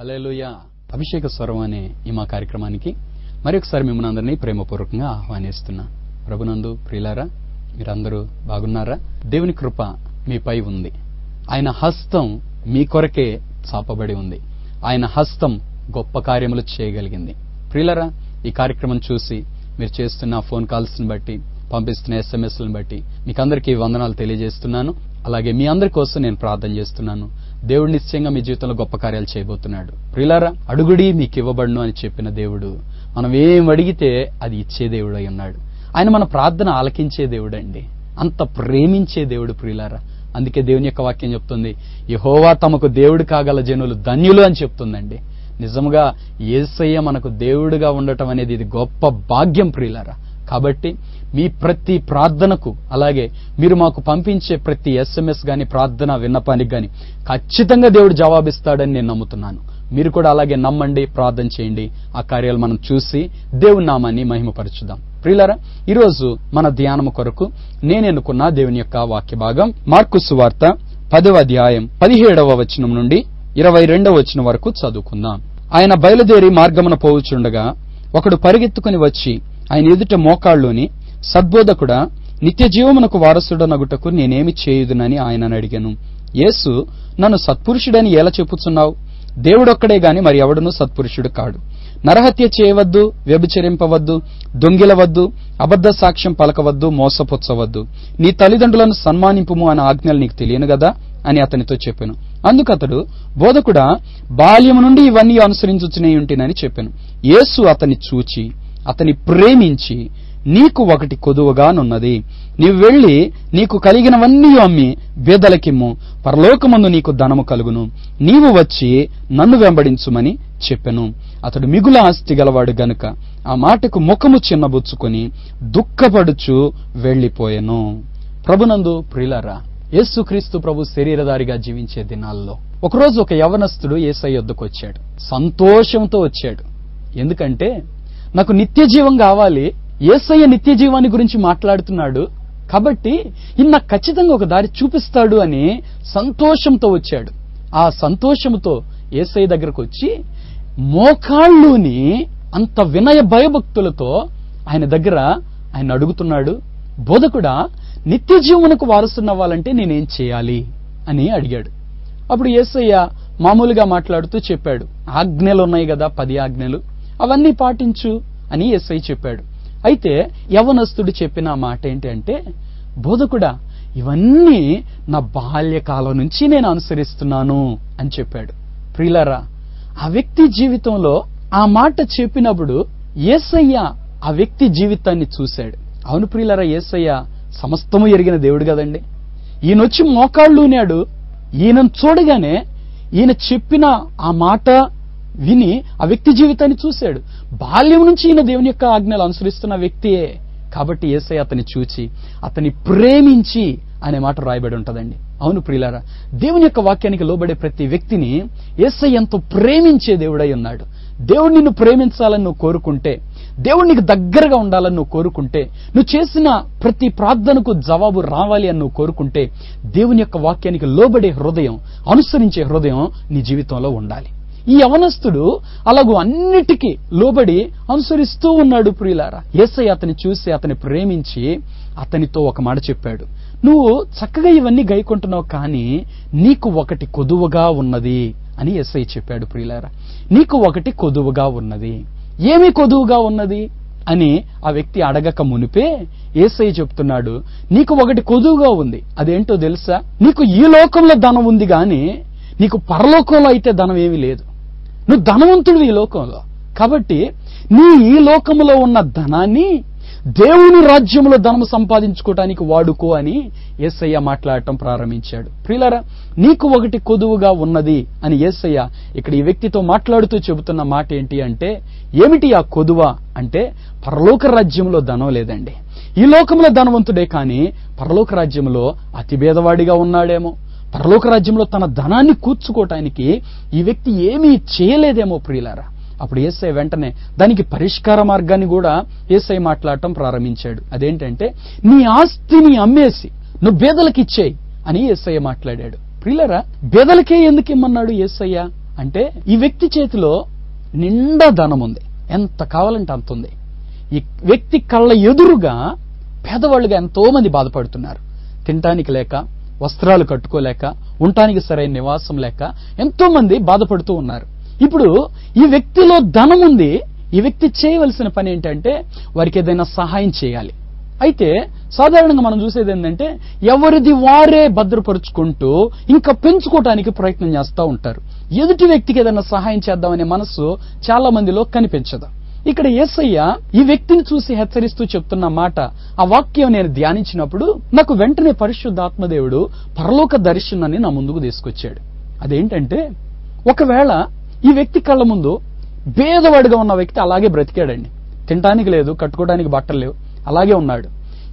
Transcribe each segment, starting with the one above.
హల్లెలూయా. అభిషేక స్వరం అనే ఈ మా కార్యక్రమానికి మరొకసారి మిమ్మల్ని అందరినీ ప్రేమపూర్వకంగా ఆహ్వానిస్తున్నా. ప్రభునందు ప్రియులారా, మీరందరూ బాగున్నారా? దేవుని కృప మీపై ఉంది. ఆయన హస్తం మీ కొరకే చాపబడి ఉంది. ఆయన హస్తం గొప్ప కార్యములు చేయగలిగింది. ప్రియులారా, ఈ కార్యక్రమం చూసి మీరు చేస్తున్న ఫోన్ కాల్స్ని బట్టి, పంపిస్తున్న SMS-లను బట్టి మీకందరికీ వందనాలు తెలియజేస్తున్నాను. అలాగే మీ అందరి కోసం నేను ప్రార్థన చేస్తున్నాను. దేవుడు నిశ్చయంగా మీ జీవితంలో గొప్ప కార్యాలు చేయబోతున్నాడు. ప్రియులారా, అడుగుడి మీకు ఇవ్వబడును అని చెప్పిన దేవుడు మనం ఏం అడిగితే అది ఇచ్చే దేవుడు అయి ఉన్నాడు. ఆయన మన ప్రార్థన ఆలకించే దేవుడు అండి. అంత ప్రేమించే దేవుడు ప్రియులారా. అందుకే దేవుని యొక్క వాక్యం చెప్తుంది, యెహోవా తమకు దేవుడు కాగల జనులు ధన్యులు అని చెప్తుందండి. నిజంగా యేసయ్య మనకు దేవుడుగా ఉండటం అనేది ఇది గొప్ప భాగ్యం ప్రియులారా. కాబట్టి మీ ప్రతి ప్రార్థనకు, అలాగే మీరు మాకు పంపించే ప్రతి SMS గాని, ప్రార్థన విన్నపానికి గాని ఖచ్చితంగా దేవుడు జవాబిస్తాడని నేను నమ్ముతున్నాను. మీరు కూడా అలాగే నమ్మండి, ప్రార్థన చేయండి. ఆ కార్యాలు మనం చూసి దేవుని నామాన్ని మహిమపరచుదాం. ప్రియులారా, ఈరోజు మన ధ్యానము కొరకు నేను ఎన్నుకున్న దేవుని యొక్క వాక్య భాగం మార్కు సువార్త 10వ అధ్యాయం 17వ వచనం నుండి 22వ వచనం వరకు చదువుకుందాం. ఆయన బయలుదేరి మార్గమున పోవుచుండగా ఒకడు పరిగెత్తుకుని వచ్చి ఆయన ఎదుట మోకాళ్ళలోని, సద్బోధకుడా, నిత్య జీవమునకు వారసుడనగుటకు నేనేమి చేయుదునని ఆయనను అడిగాను. యేసు, నన్ను సత్పురుషుడని ఎలా చెప్పుచున్నావు? దేవుడొక్కడే గాని మరి ఎవడునూ సత్పురుషుడు కాడు. నరహత్య చేయవద్దు, వ్యభిచరింపవద్దు, దొంగిలవద్దు, అబద్ధ సాక్ష్యం పలకవద్దు, మోసపుచ్చవద్దు, నీ తల్లిదండ్రులను సన్మానింపుము అనే ఆజ్ఞలు నీకు తెలియను గదా అని అతనితో చెప్పాను. అందుకతడు, బోధకుడా, బాల్యము నుండి ఇవన్నీ అనుసరించుచునే ఉంటేనని చెప్పాను. యేసు అతన్ని చూచి అతని ప్రేమించి, నీకు ఒకటి కొదువగానున్నది. నీవు వెళ్లి నీకు కలిగినవన్నీ అమ్మి బేదలకిమ్ము, పరలోకమందు నీకు ధనము కలుగును. నీవు వచ్చి నన్ను వెంబడించుమని చెప్పెను. అతడు మిగుల ఆస్తి గలవాడు గనుక ఆ మాటకు ముఖము చిన్నబుచ్చుకొని దుఃఖపడుచు వెళ్లిపోయెను. ప్రభునందు ప్రియులారా, యేసుక్రీస్తు ప్రభు శరీరధారిగా జీవించే దినాల్లో ఒకరోజు ఒక యవనస్తుడు యేసయ్య యొద్దకు వచ్చాడు. సంతోషంతో వచ్చాడు. ఎందుకంటే నాకు నిత్య జీవం కావాలి, యేసయ్య నిత్య జీవాన్ని గురించి మాట్లాడుతున్నాడు కాబట్టి ఈయన ఖచ్చితంగా ఒక దారి చూపిస్తాడు అని సంతోషంతో వచ్చాడు. ఆ సంతోషంతో యేసయ్య దగ్గరకు వచ్చి మోకాళ్ళుని అంత వినయ భయభక్తులతో ఆయన దగ్గర ఆయన అడుగుతున్నాడు, బోధకుడా, నిత్య జీవమునకు వారసునవ్వాలంటే నేనేం చేయాలి అని అడిగాడు. అప్పుడు యేసయ్య మామూలుగా మాట్లాడుతూ చెప్పాడు, ఆజ్ఞలు ఉన్నాయి కదా, 10 ఆజ్ఞలు, అవన్నీ పాటించు అని యేసయ్య చెప్పాడు. అయితే యవనస్తుడు చెప్పిన మాట ఏంటి అంటే, బోధకుడా, ఇవన్నీ నా బాల్యకాలం నుంచి నేను అనుసరిస్తున్నాను అని చెప్పాడు. ప్రియులారా, ఆ వ్యక్తి జీవితంలో ఆ మాట చెప్పినప్పుడు యేసయ్య ఆ వ్యక్తి జీవితాన్ని చూశాడు. అవును ప్రియులారా, యేసయ్య సమస్తము ఎరిగిన దేవుడు కదండి. ఈయనొచ్చి మోకాళ్ళూనాడు. ఈయనను చూడగానే ఈయన చెప్పిన ఆ మాట విని ఆ వ్యక్తి జీవితాన్ని చూశాడు. బాల్యం నుంచి ఈయన దేవుని యొక్క ఆజ్ఞలు అనుసరిస్తున్న వ్యక్తియే. కాబట్టి యేసయ్య అతన్ని చూచి అతన్ని ప్రేమించి అనే మాట రాయబడి ఉంటదండి. అవును ప్రియులారా, దేవుని యొక్క వాక్యానికి లోబడే ప్రతి వ్యక్తిని యేసయ్య ఎంతో ప్రేమించే దేవుడై ఉన్నాడు. దేవుడు నిన్ను ప్రేమించాలని నువ్వు కోరుకుంటే, దేవుడు నీకు దగ్గరగా ఉండాలని నువ్వు కోరుకుంటే, నువ్వు చేసిన ప్రతి ప్రార్థనకు జవాబు రావాలి అని నువ్వు కోరుకుంటే, దేవుని యొక్క వాక్యానికి లోబడే హృదయం, అనుసరించే హృదయం నీ జీవితంలో ఉండాలి. ఈ యవనస్తుడు అలాగూ అన్నిటికీ లోబడి అనుసరిస్తూ ఉన్నాడు. ప్రియులారా, యేసయ్య అతన్ని చూసి అతన్ని ప్రేమించి అతనితో ఒక మాట చెప్పాడు, నువ్వు చక్కగా ఇవన్నీ గైకొంటున్నావు, కానీ నీకు ఒకటి కొదువగా ఉన్నది అని యేసయ్య చెప్పాడు. ప్రియులారా, నీకు ఒకటి కొదువగా ఉన్నది. ఏమి కొదువుగా ఉన్నది అని ఆ వ్యక్తి అడగక మునిపే యేసయ్య చెప్తున్నాడు, నీకు ఒకటి కొదువుగా ఉంది. అదేంటో తెలుసా? నీకు ఈ లోకంలో ధనం ఉంది, గాని నీకు పరలోకంలో అయితే ధనం ఏమీ లేదు. నువ్వు ధనవంతుడు ఈ లోకంలో, కాబట్టి నీ ఈ లోకంలో ఉన్న ధనాన్ని దేవుని రాజ్యంలో ధనము సంపాదించుకోవటానికి వాడుకో అని యేసయ్య మాట్లాడటం ప్రారంభించాడు. ప్రియులారా, నీకు ఒకటి కొదువుగా ఉన్నది అని యేసయ్య ఇక్కడ ఈ వ్యక్తితో మాట్లాడుతూ చెబుతున్న మాట ఏంటి అంటే, ఏమిటి ఆ కొదువ అంటే, పరలోక రాజ్యంలో ధనం లేదండి. ఈ లోకంలో ధనవంతుడే, కానీ పరలోక రాజ్యంలో అతి భేదవాడిగా ఉన్నాడేమో. పరలోక రాజ్యంలో తన ధనాన్ని కూర్చుకోవటానికి ఈ వ్యక్తి ఏమీ చేయలేదేమో ప్రియులారా. అప్పుడు యేసయ్య వెంటనే దానికి పరిష్కార మార్గాన్ని కూడా యేసయ్య మాట్లాడటం ప్రారంభించాడు. అదేంటంటే, నీ ఆస్తిని అమ్మేసి నువ్వు బేదలకు ఇచ్చేయి అని యేసయ్య మాట్లాడాడు. ప్రియులారా, బేదలకే ఎందుకు ఇమ్మన్నాడు యేసయ్య అంటే ఈ వ్యక్తి చేతిలో నిండా ధనం ఉంది, ఎంత కావాలంటే అంత ఉంది. ఈ వ్యక్తి కళ్ళ ఎదురుగా పేదవాళ్ళుగా ఎంతో మంది బాధపడుతున్నారు. తినటానికి లేక, వస్త్రాలు కట్టుకోలేక, ఉండటానికి సరైన నివాసం లేక ఎంతో మంది బాధపడుతూ ఉన్నారు. ఇప్పుడు ఈ వ్యక్తిలో ధనం ఉంది. ఈ వ్యక్తి చేయవలసిన పని ఏంటంటే వారికి ఏదైనా సహాయం చేయాలి. అయితే సాధారణంగా మనం చూసేది ఏంటంటే ఎవరిది వారే భద్రపరుచుకుంటూ ఇంకా పెంచుకోవటానికి ప్రయత్నం చేస్తూ ఉంటారు. ఎదుటి వ్యక్తికి ఏదైనా సహాయం చేద్దామనే మనసు చాలా మందిలో కనిపించదు. ఇక్కడ యేసయ్య ఈ వ్యక్తిని చూసి హెచ్చరిస్తూ చెప్తున్న మాట, ఆ వాక్యం నేను ధ్యానించినప్పుడు నాకు వెంటనే పరిశుద్ధాత్మదేవుడు పరలోక దర్శనాన్ని నా ముందుకు తీసుకొచ్చాడు. అదేంటంటే ఒకవేళ ఈ వ్యక్తి కళ్ళ ముందు పేదవాడిగా ఉన్న వ్యక్తి అలాగే బ్రతికాడండి. తినటానికి లేదు, కట్టుకోవడానికి బట్టలు లేవు, అలాగే ఉన్నాడు.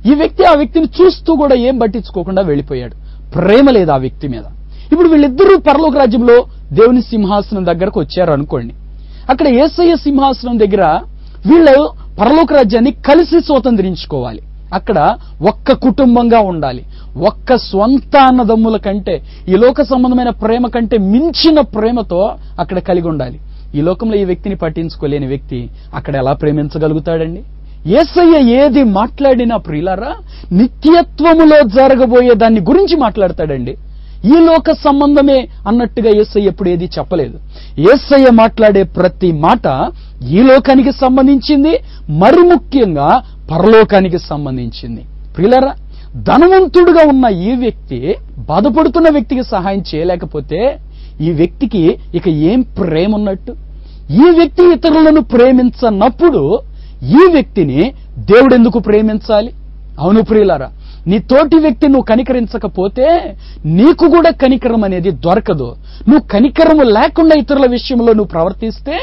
ఈ వ్యక్తి ఆ వ్యక్తిని చూస్తూ కూడా ఏం పట్టించుకోకుండా వెళ్ళిపోయాడు. ప్రేమ లేదు ఆ వ్యక్తి మీద. ఇప్పుడు వీళ్ళిద్దరూ పరలోక రాజ్యంలో దేవుని సింహాసనం దగ్గరకు వచ్చారు అనుకోండి. అక్కడ యేసయ్య సింహాసనం దగ్గర వీళ్ళు పరలోక రాజ్యాన్ని కలిసి స్వతంత్రించుకోవాలి. అక్కడ ఒక్క కుటుంబంగా ఉండాలి. ఒక్క స్వంత అన్నదమ్ముల కంటే, ఈ లోక సంబంధమైన ప్రేమ కంటే మించిన ప్రేమతో అక్కడ కలిగి ఉండాలి. ఈ లోకంలో ఈ వ్యక్తిని పట్టించుకోలేని వ్యక్తి అక్కడ ఎలా ప్రేమించగలుగుతాడండి? యేసయ్య ఏది మాట్లాడినా ప్రియులారా నిత్యత్వములో జరగబోయే దాన్ని గురించి మాట్లాడతాడండి. ఈ లోక సంబంధమే అన్నట్టుగా యేసయ్య ఎప్పుడు ఏది చెప్పలేదు. యేసయ్య మాట్లాడే ప్రతి మాట ఈ లోకానికి సంబంధించింది, మరి ముఖ్యంగా పరలోకానికి సంబంధించింది. ప్రియులారా, ధనవంతుడుగా ఉన్న ఈ వ్యక్తి బాధపడుతున్న వ్యక్తికి సహాయం చేయలేకపోతే ఈ వ్యక్తికి ఇక ఏం ప్రేమ ఉన్నట్టు? ఈ వ్యక్తి ఇతరులను ప్రేమించనప్పుడు ఈ వ్యక్తిని దేవుడు ఎందుకు ప్రేమించాలి? అవును ప్రియులారా, నీ తోటి వ్యక్తి నువ్వు కనికరించకపోతే నీకు కూడా కనికరం అనేది దొరకదు. నువ్వు కనికరము లేకుండా ఇతరుల విషయంలో నువ్వు ప్రవర్తిస్తే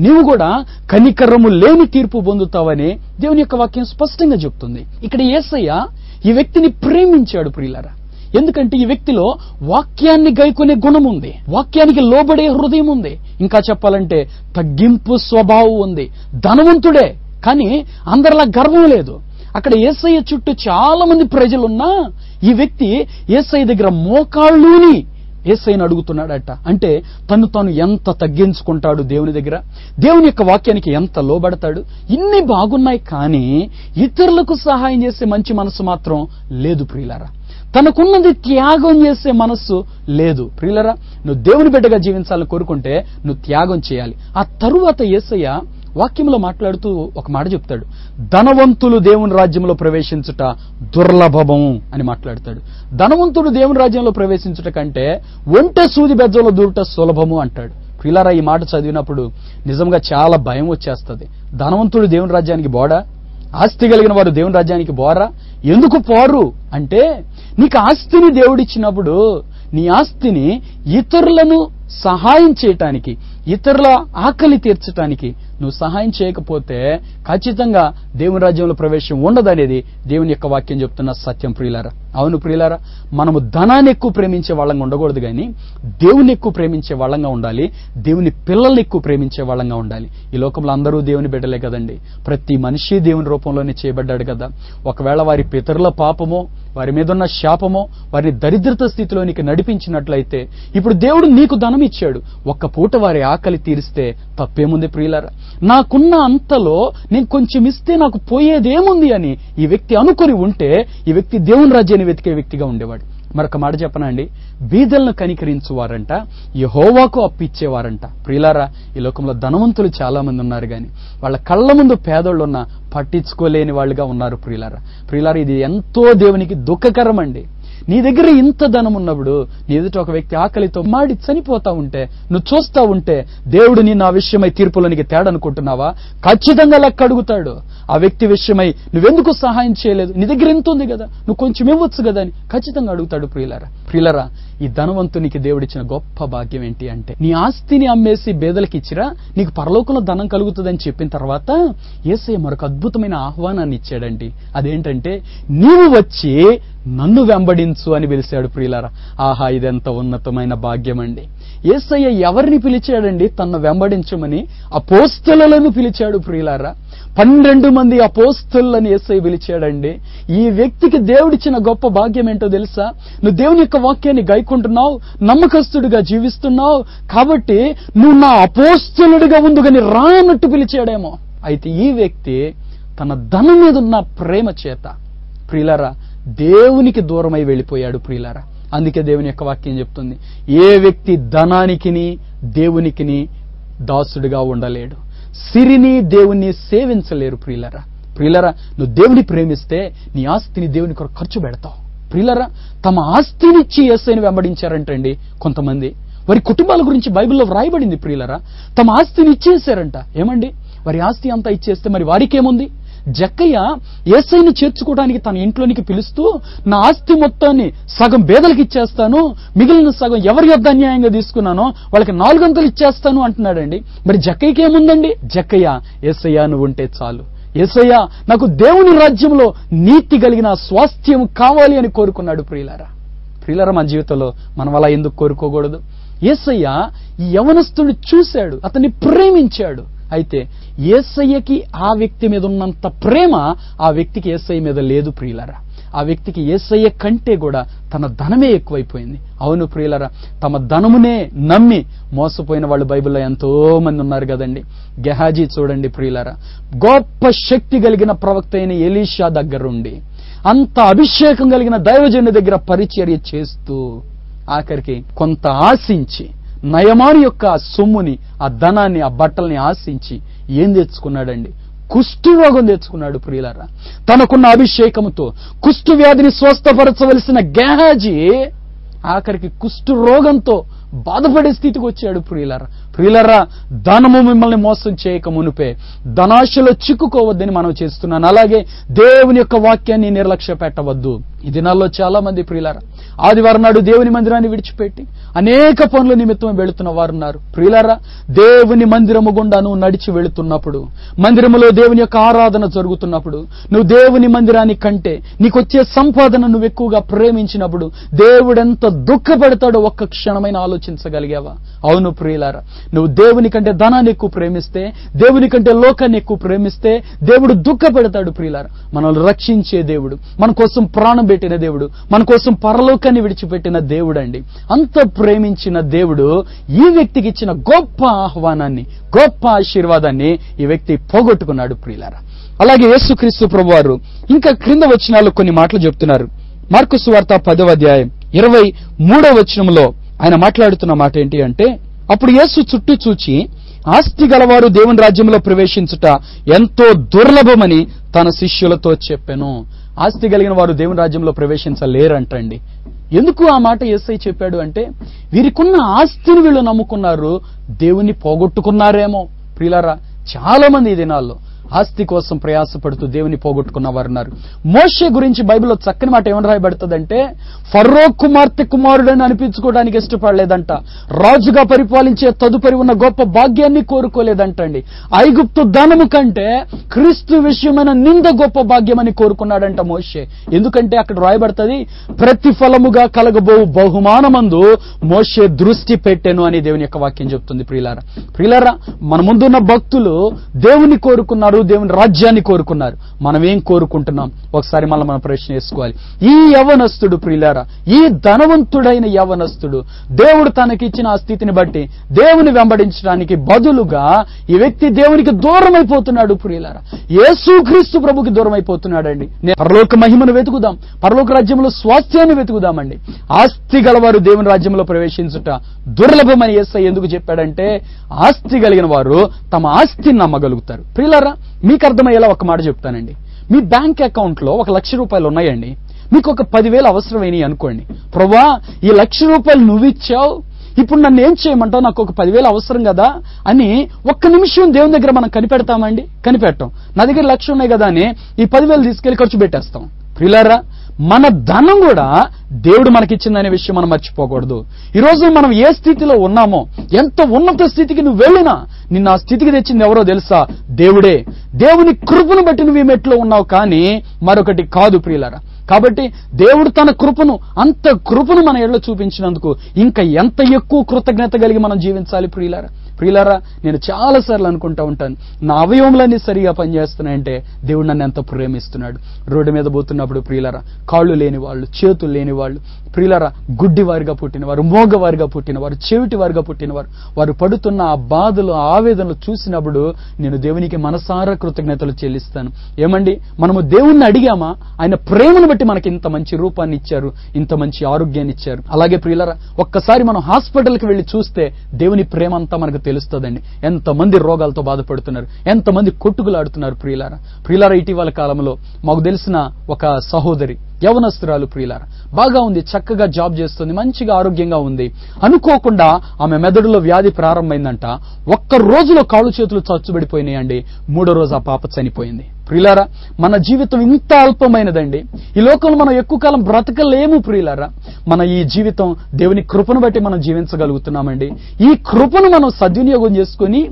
నీవు కూడా కనికరము లేని తీర్పు పొందుతావని దేవుని యొక్క వాక్యం స్పష్టంగా చెప్తుంది. ఇక్కడ యేసయ్య ఈ వ్యక్తిని ప్రేమించాడు ప్రియులారా. ఎందుకంటే ఈ వ్యక్తిలో వాక్యాన్ని గైకొనే గుణం ఉంది, వాక్యానికి లోబడే హృదయం ఉంది, ఇంకా చెప్పాలంటే తగ్గింపు స్వభావం ఉంది. ధనవంతుడే, కానీ అందరిలా గర్వం లేదు. అక్కడ యేసయ్య చుట్టూ చాలా మంది ప్రజలున్నా ఈ వ్యక్తి యేసయ్య దగ్గర మోకాళ్ళూని యేసయ్యను అడుగుతున్నాడట. అంటే తను తాను ఎంత తగ్గించుకుంటాడు దేవుని దగ్గర, దేవుని యొక్క వాక్యానికి ఎంత లోబడతాడు. ఇన్ని బాగున్నాయి, కానీ ఇతరులకు సహాయం చేసే మంచి మనసు మాత్రం లేదు ప్రియులారా. తనకున్నది త్యాగం చేసే మనస్సు లేదు ప్రియులారా. నువ్వు దేవుని బిడ్డగా జీవించాలని కోరుకుంటే నువ్వు త్యాగం చేయాలి. ఆ తరువాత యేసయ్య వాక్యంలో మాట్లాడుతూ ఒక మాట చెప్తాడు, ధనవంతులు దేవుని రాజ్యంలో ప్రవేశించుట దుర్లభము అని మాట్లాడతాడు. ధనవంతుడు దేవుని రాజ్యంలో ప్రవేశించుట కంటే ఒంటె సూది బెజ్జంలో దూరుట సులభము అంటాడు. ప్రియులారా, ఈ మాట చదివినప్పుడు నిజంగా చాలా భయం వచ్చేస్తుంది. ధనవంతుడు దేవుని రాజ్యానికి బోడా? ఆస్తి కలిగిన వారు దేవుని రాజ్యానికి బోరా? ఎందుకు పోరు అంటే, నీకు ఆస్తిని దేవుడిచ్చినప్పుడు నీ ఆస్తిని ఇతరులను సహాయం చేయటానికి, ఇతరుల ఆకలి తీర్చడానికి నువ్వు సహాయం చేయకపోతే ఖచ్చితంగా దేవుని రాజ్యంలో ప్రవేశం ఉండదనేది దేవుని యొక్క వాక్యం చెప్తున్న సత్యం ప్రియులారా. అవును ప్రియులారా, మనము ధనాన్ని ఎక్కువ ప్రేమించే వాళ్ళంగా ఉండకూడదు, కానీ దేవుని ఎక్కువ ప్రేమించే వాళ్ళంగా ఉండాలి. దేవుని పిల్లల్ని ఎక్కువ ప్రేమించే వాళ్ళంగా ఉండాలి. ఈ లోకంలో అందరూ దేవుని బిడ్డలే కదండి. ప్రతి మనిషి దేవుని రూపంలోనే చేయబడ్డాడు కదా. ఒకవేళ వారి పితరుల పాపమో, వారి మీద ఉన్న శాపమో వారిని దరిద్రత స్థితిలోనికి నడిపించినట్లయితే ఇప్పుడు దేవుడు నీకు ధనం ఇచ్చాడు, ఒక్క పూట వారి ఆకలి తీరిస్తే తప్పేముంది ప్రియులారా? నాకున్న అంతలో నేను కొంచెం ఇస్తే నాకు పోయేదేముంది అని ఈ వ్యక్తి అనుకొని ఉంటే ఈ వ్యక్తి దేవుని రాజ్యాన్ని వెతికే వ్యక్తిగా ఉండేవాడు. మరొక మాట చెప్పనా అండి, బీదలను కనికరించువారంట యెహోవాకు అప్పిచ్చేవారంట. ప్రియులారా, ఈ లోకంలో ధనవంతులు చాలా మంది ఉన్నారు, కానీ వాళ్ళ కళ్ళ ముందు పేదోళ్ళున్నా పట్టించుకోలేని వాళ్ళుగా ఉన్నారు ప్రియులారా. ప్రియులారా, ఇది ఎంతో దేవునికి దుఃఖకరం అండి. నీ దగ్గర ఇంత ధనం ఉన్నప్పుడు నీ ఎదుట ఒక వ్యక్తి ఆకలితో మాడి చనిపోతా ఉంటే నువ్వు చూస్తా ఉంటే దేవుడు నిన్ను ఆ విషయమై తీర్పులోనికి తేడనుకుంటున్నావా? ఖచ్చితంగా లెక్క అడుగుతాడు. ఆ వ్యక్తి విషయమై నువ్వెందుకు సహాయం చేయలేదు, నీ దగ్గర ఎంత ఉంది కదా, నువ్వు కొంచెం ఇవ్వచ్చు కదా అని ఖచ్చితంగా అడుగుతాడు ప్రియులారా. ప్రియులారా, ఈ ధనవంతునికి దేవుడిచ్చిన గొప్ప భాగ్యం ఏంటి అంటే, నీ ఆస్తిని అమ్మేసి బేదలకు ఇచ్చిరా నీకు పరలోకంలో ధనం కలుగుతుందని చెప్పిన తర్వాత యేసయ్య మరొక అద్భుతమైన ఆహ్వానాన్ని ఇచ్చాడండి. అదేంటంటే, నీవు వచ్చి నన్ను వెంబడించు అని పిలిచాడు ప్రియులారా. ఆహా, ఇదెంత ఉన్నతమైన భాగ్యం అండి. యేసయ్య ఎవరిని పిలిచాడండి తన్ను వెంబడించమని? అపోస్తలులను పిలిచాడు ప్రియులారా. 12 మంది అపోస్తలులను యేసయ్య పిలిచాడండి. ఈ వ్యక్తికి దేవుడిచ్చిన గొప్ప భాగ్యం ఏంటో తెలుసా? నువ్వు దేవుని యొక్క వాక్యాన్ని గైకుంటున్నావు, నమ్మకస్తుడిగా జీవిస్తున్నావు, కాబట్టి నువ్వు నా అపోస్తలుడిగా ఉందుగాని రా అన్నట్టు పిలిచాడేమో. అయితే ఈ వ్యక్తి తన ధనం మీద ఉన్న ప్రేమ చేత ప్రియులారా దేవునికి దూరమై వెళ్ళిపోయాడు ప్రియులారా. అందుకే దేవుని యొక్క వాక్యం చెప్తుంది, ఏ వ్యక్తి ధనానికిని దేవునికిని దాసుడిగా ఉండలేడు, సిరిని దేవుణ్ణి సేవించలేరు ప్రియులారా. ప్రియులారా, నువ్వు దేవుని ప్రేమిస్తే నీ ఆస్తిని దేవుని కొరకు ఖర్చు పెడతావు. ప్రియులారా, తమ ఆస్తినిచ్చి యేసయ్యను వెంబడించారంటండి కొంతమంది. వారి కుటుంబాల గురించి బైబిల్లో వ్రాయబడింది ప్రియులారా. తమ ఆస్తిని ఇచ్చేశారంట. ఏమండి, వారి ఆస్తి అంతా ఇచ్చేస్తే మరి వారికేముంది? జక్కయ్య యేసయ్యను చేర్చుకోవడానికి తన ఇంట్లోనికి పిలుస్తూ, నా ఆస్తి మొత్తాన్ని సగం బేదలకు ఇచ్చేస్తాను, మిగిలిన సగం ఎవరి యొద్ద అన్యాయంగా తీసుకున్నానో వాళ్ళకి 4 వంతులు ఇచ్చేస్తాను అంటున్నాడండి. మరి జక్కయ్యకి ఏముందండి? జక్కయ్య, యేసయ్య నువ్వు ఉంటే చాలు, యేసయ్య నాకు దేవుని రాజ్యంలో నీతి కలిగిన స్వాస్థ్యం కావాలి అని కోరుకున్నాడు ప్రియులారా. ప్రియులారా, మన జీవితంలో మనం అలా ఎందుకు కోరుకోకూడదు? యేసయ్య ఈ యవనస్తుడిని చూశాడు, అతన్ని ప్రేమించాడు. అయితే యేసయ్యకి ఆ వ్యక్తి మీద ఉన్నంత ప్రేమ ఆ వ్యక్తికి యేసయ్య మీద లేదు ప్రియులారా. ఆ వ్యక్తికి యేసయ్య కంటే కూడా తన ధనమే ఎక్కువైపోయింది. అవును ప్రియులారా, తమ ధనమునే నమ్మి మోసపోయిన వాళ్ళు బైబిల్లో ఎంతో మంది ఉన్నారు కదండి. గెహాజీ చూడండి ప్రియులారా, గొప్ప శక్తి కలిగిన ప్రవక్త అయిన ఎలీషా దగ్గరుండి అంత అభిషేకం కలిగిన దైవజనుడి దగ్గర పరిచర్య చేస్తూ ఆఖరికి కొంత ఆశించి నయమాని యొక్క సొమ్ముని, ఆ ధనాన్ని, ఆ బట్టల్ని ఆశించి ఏం తెచ్చుకున్నాడండి? కుష్ఠరోగం తెచ్చుకున్నాడు ప్రియులారా. తనకున్న అభిషేకముతో కుష్ఠ వ్యాధిని స్వస్థపరచవలసిన గెహాజీ ఆఖరికి కుష్ఠరోగంతో బాధపడే స్థితికి వచ్చాడు ప్రియులారా. ప్రియులారా, ధనము మిమ్మల్ని మోసం చేయక మునుపే ధనాశలో చిక్కుకోవద్దని మనం చేస్తున్నాను. అలాగే దేవుని యొక్క వాక్యాన్ని నిర్లక్ష్య పెట్టవద్దు. ఈ దినాల్లో చాలా మంది ప్రియులారా ఆదివారం నాడు దేవుని మందిరాన్ని విడిచిపెట్టి అనేక పనుల నిమిత్తం వెళుతున్న వారు ఉన్నారు. ప్రియులారా, దేవుని మందిరము గుండా నువ్వు నడిచి వెళుతున్నప్పుడు, మందిరములో దేవుని యొక్క ఆరాధన జరుగుతున్నప్పుడు, నువ్వు దేవుని మందిరాన్ని కంటే నీకొచ్చే సంపాదన నువ్వు ఎక్కువగా ప్రేమించినప్పుడు దేవుడెంత దుఃఖపడతాడో ఒక్క క్షణమైన ఆలోచించగలిగావా? అవును ప్రియులారా, నువ్వు దేవుని కంటే ధనాన్ని ఎక్కువ ప్రేమిస్తే, దేవుని కంటే లోకాన్ని ఎక్కువ ప్రేమిస్తే దేవుడు దుఃఖపెడతాడు ప్రియులారా. మనల్ని రక్షించే దేవుడు, మన కోసం ప్రాణం పెట్టిన దేవుడు, మన కోసం పరలోకాన్ని విడిచిపెట్టిన దేవుడు అండి. అంత ప్రేమించిన దేవుడు ఈ వ్యక్తికి ఇచ్చిన గొప్ప ఆహ్వానాన్ని, గొప్ప ఆశీర్వాదాన్ని ఈ వ్యక్తి పోగొట్టుకున్నాడు ప్రియులారా. అలాగే యేసుక్రీస్తు ప్రభువారు ఇంకా క్రింద వచనాల్లో కొన్ని మాటలు చెప్తున్నారు. మార్కు సువార్త 10వ అధ్యాయం 23వ వచనంలో ఆయన మాట్లాడుతున్న మాట ఏంటి అంటే, అప్పుడు యేసు చుట్టూ చూచి, ఆస్తి గలవారు దేవుని రాజ్యంలో ప్రవేశించుట ఎంతో దుర్లభమని తన శిష్యులతో చెప్పెను. ఆస్తి కలిగిన వారు దేవుని రాజ్యంలో ప్రవేశించలేరంటండి. ఎందుకు ఆ మాట యేసయ్య చెప్పాడు అంటే, వీరికున్న ఆస్తిని వీళ్ళు నమ్ముకున్నారు, దేవుణ్ణి పోగొట్టుకున్నారేమో. ప్రియులారా, చాలా మంది ఈ దినాల్లో ఆస్తి కోసం ప్రయాసపడుతూ దేవుని పోగొట్టుకున్న వారు ఉన్నారు. మోషే గురించి బైబిల్లో చక్కని మాట ఏమని రాయబడుతుందంటే, ఫరో కుమార్తె కుమారుడని అనిపించుకోవడానికి ఇష్టపడలేదంట, రాజుగా పరిపాలించే తదుపరి ఉన్న గొప్ప భాగ్యాన్ని కోరుకోలేదంటండి. ఐగుప్తు ధనము కంటే క్రీస్తు విషయమైన నింద గొప్ప భాగ్యమని కోరుకున్నాడంట మోషే. ఎందుకంటే అక్కడ రాయబడుతుంది, ప్రతిఫలముగా కలగబో బహుమానమందు మోషే దృష్టి పెట్టెను అని దేవుని యొక్క వాక్యం చెప్తుంది. ప్రియులారా, ప్రియులారా, మన ముందున్న భక్తులు దేవుని కోరుకున్నారు, దేవుని రాజ్యాన్ని కోరుకున్నారు. మనం ఏం కోరుకుంటున్నాం? ఒకసారి మనం ప్రశ్న వేసుకోవాలి. ఈ యవనస్తుడు ప్రియులారా, ఈ ధనవంతుడైన యవనస్తుడు దేవుడు తనకిచ్చిన ఆ స్థితిని బట్టి దేవుని వెంబడించడానికి బదులుగా ఈ వ్యక్తి దేవునికి దూరం అయిపోతున్నాడు ప్రియులారా. యేసుక్రీస్తు ప్రభుకి దూరం అయిపోతున్నాడండి. పరలోక మహిమను వెతుకుదాం, పరలోక రాజ్యంలో స్వాస్థ్యాన్ని వెతుకుదామండి. ఆస్తి గలవారు దేవుని రాజ్యంలో ప్రవేశించుట దుర్లభమని యేసయ్య ఎందుకు చెప్పాడంటే, ఆస్తి కలిగిన వారు తమ ఆస్తిని నమ్మగలుగుతారు. ప్రియులారా, మీకు అర్థమయ్యేలా ఒక మాట చెప్తానండి. మీ బ్యాంక్ అకౌంట్ లో 1,00,000 రూపాయలు ఉన్నాయండి. మీకు ఒక 10,000 అవసరమైనవి అనుకోండి. ప్రభా, ఈ 1,00,000 రూపాయలు నువ్వు ఇచ్చావు, ఇప్పుడు నన్ను ఏం చేయమంటావు, నాకు ఒక 10,000 అవసరం కదా అని ఒక్క నిమిషం దేవుని దగ్గర మనం కనిపెడతామండి? కనిపెట్టాం. నా దగ్గర 1,00,000 ఉన్నాయి కదా అని ఈ 10,000 తీసుకెళ్లి ఖర్చు పెట్టేస్తాం. ప్రియులారా, మన ధనం కూడా దేవుడు మనకిచ్చిందనే విషయం మనం మర్చిపోకూడదు. ఈరోజు మనం ఏ స్థితిలో ఉన్నామో, ఎంత ఉన్నత స్థితికి నువ్వు వెళ్ళినా నిన్ను ఆ స్థితికి తెచ్చింది ఎవరో తెలుసా? దేవుడే. దేవుని కృపను బట్టి నువ్వు ఈ మెట్లో ఉన్నావు, కానీ మరొకటి కాదు ప్రియులారా. కాబట్టి దేవుడు తన కృపను, అంత కృపను మన ఎడలో చూపించినందుకు ఇంకా ఎంత ఎక్కువ కృతజ్ఞత కలిగి మనం జీవించాలి ప్రియులారా. ప్రియులారా, నేను చాలాసార్లు అనుకుంటా ఉంటాను, నా అవయవములన్నీ సరిగా పనిచేస్తున్నాయంటే దేవుడు నన్ను ఎంత ప్రేమిస్తున్నాడు. రోడ్డు మీద పోతున్నప్పుడు ప్రియులారా, కాళ్ళు లేని వాళ్ళు, చేతులు లేని వాళ్ళు, ప్రియులారా, గుడ్డివారిగా పుట్టినవారు, మోగవారిగా పుట్టినవారు, చెవిటివారిగా పుట్టినవారు, వారు పడుతున్న ఆ బాధలు, ఆవేదనలు చూసినప్పుడు నేను దేవునికి మనసారా కృతజ్ఞతలు చెల్లిస్తాను. ఏమండి, మనము దేవుణ్ణి అడిగామా? ఆయన ప్రేమను బట్టి మనకి ఇంత మంచి రూపాన్ని ఇచ్చారు, ఇంత మంచి ఆరోగ్యాన్ని ఇచ్చారు. అలాగే ప్రియులారా, ఒక్కసారి మనం హాస్పిటల్కి వెళ్లి చూస్తే దేవుని ప్రేమ అంతా మనకు తెలుస్తుందండి. ఎంతమంది రోగాలతో బాధపడుతున్నారు, ఎంతమంది కొట్టుకులాడుతున్నారు. ప్రియులారా, ఇటీవల కాలంలో మాకు తెలిసిన ఒక సహోదరి, యవనస్తురాలు, ప్రియులారా, బాగా ఉంది, చక్కగా జాబ్ చేస్తుంది, మంచిగా ఆరోగ్యంగా ఉంది. అనుకోకుండా ఆమె మెదడులో వ్యాధి ప్రారంభమైందంట. ఒక్క రోజులో కాళ్ళు చేతులు చచ్చుబడిపోయినాయండి. 3వ రోజు ఆ పాప చనిపోయింది. ప్రియులారా, మన జీవితం ఇంత అల్పమైనదండి. ఈ లోకంలో మనం ఎక్కువ కాలం బ్రతకలేము. ప్రియులారా, మన ఈ జీవితం దేవుని కృపను బట్టి మనం జీవించగలుగుతున్నామండి. ఈ కృపను మనం సద్వినియోగం చేసుకుని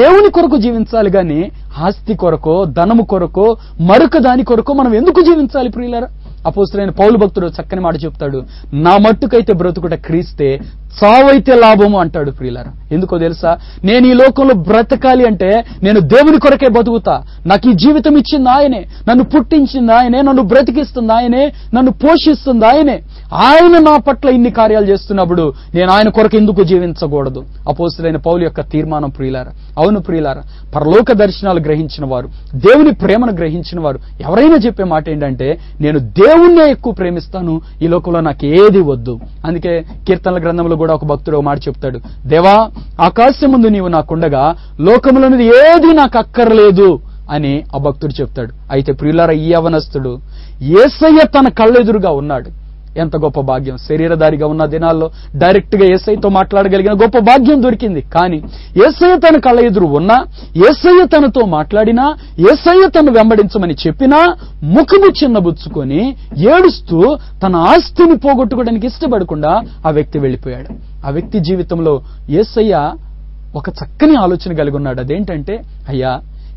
దేవుని కొరకు జీవించాలి గాని ఆస్తి కొరకో, ధనము కొరకో, మరొక దాని కొరకో మనం ఎందుకు జీవించాలి? ప్రియులారా, అపోస్తలుడైన పౌలు భక్తుడు చక్కని మాట చెప్తాడు, నా మట్టుకైతే బ్రతుకుట క్రీస్తే, చావైతే లాభము అంటాడు. ప్రియులారా, ఎందుకో తెలుసా? నేను ఈ లోకంలో బ్రతకాలి అంటే నేను దేవుని కొరకే బతుకుతా. నాకు ఈ జీవితం ఇచ్చింది ఆయనే, నన్ను పుట్టించింది ఆయనే, నన్ను బ్రతికిస్తుంది ఆయనే, నన్ను పోషిస్తుంది ఆయనే. ఆయన నా పట్ల ఇన్ని కార్యాలు చేస్తున్నప్పుడు నేను ఆయన కొరకు ఎందుకు జీవించకూడదు? అపోస్తలుడైన పౌలు యొక్క తీర్మానం. ప్రియులారా, అవును ప్రియులారా, పరలోక దర్శనాలు గ్రహించిన వారు, దేవుని ప్రేమను గ్రహించిన వారు ఎవరైనా చెప్పే మాట ఏంటంటే, నేను దేవుణ్ణే ఎక్కువ ప్రేమిస్తాను, ఈ లోకంలో నాకు ఏది వద్దు. అందుకే కీర్తనల గ్రంథంలో కూడా ఒక భక్తుడు ఒక మాట చెప్తాడు, దేవా, ఆకాశం ముందు నీవు నాకుండగా లోకములోనిది ఏది నాకు అక్కర్లేదు అని ఆ భక్తుడు చెప్తాడు. అయితే ప్రియులారా, ఈ యవనస్తుడు యేసయ్య తన కళ్ళెదురుగా ఉన్నాడు. ఎంత గొప్ప భాగ్యం! శరీరధారిగా ఉన్న దినాల్లో డైరెక్ట్ గా యేసయ్యతో మాట్లాడగలిగిన గొప్ప భాగ్యం దొరికింది. కానీ యేసయ్య తన కళ్ళ ఎదురు ఉన్నా, యేసయ్య తనతో మాట్లాడినా, యేసయ్య తను వెంబడించమని చెప్పినా ముఖము చిన్నబుచ్చుకొని ఏడుస్తూ తన ఆస్తిని పోగొట్టుకోవడానికి ఇష్టపడకుండా ఆ వ్యక్తి వెళ్ళిపోయాడు. ఆ వ్యక్తి జీవితంలో యేసయ్య ఒక చక్కని ఆలోచన కలిగి ఉన్నాడు. అదేంటంటే, అయ్యా,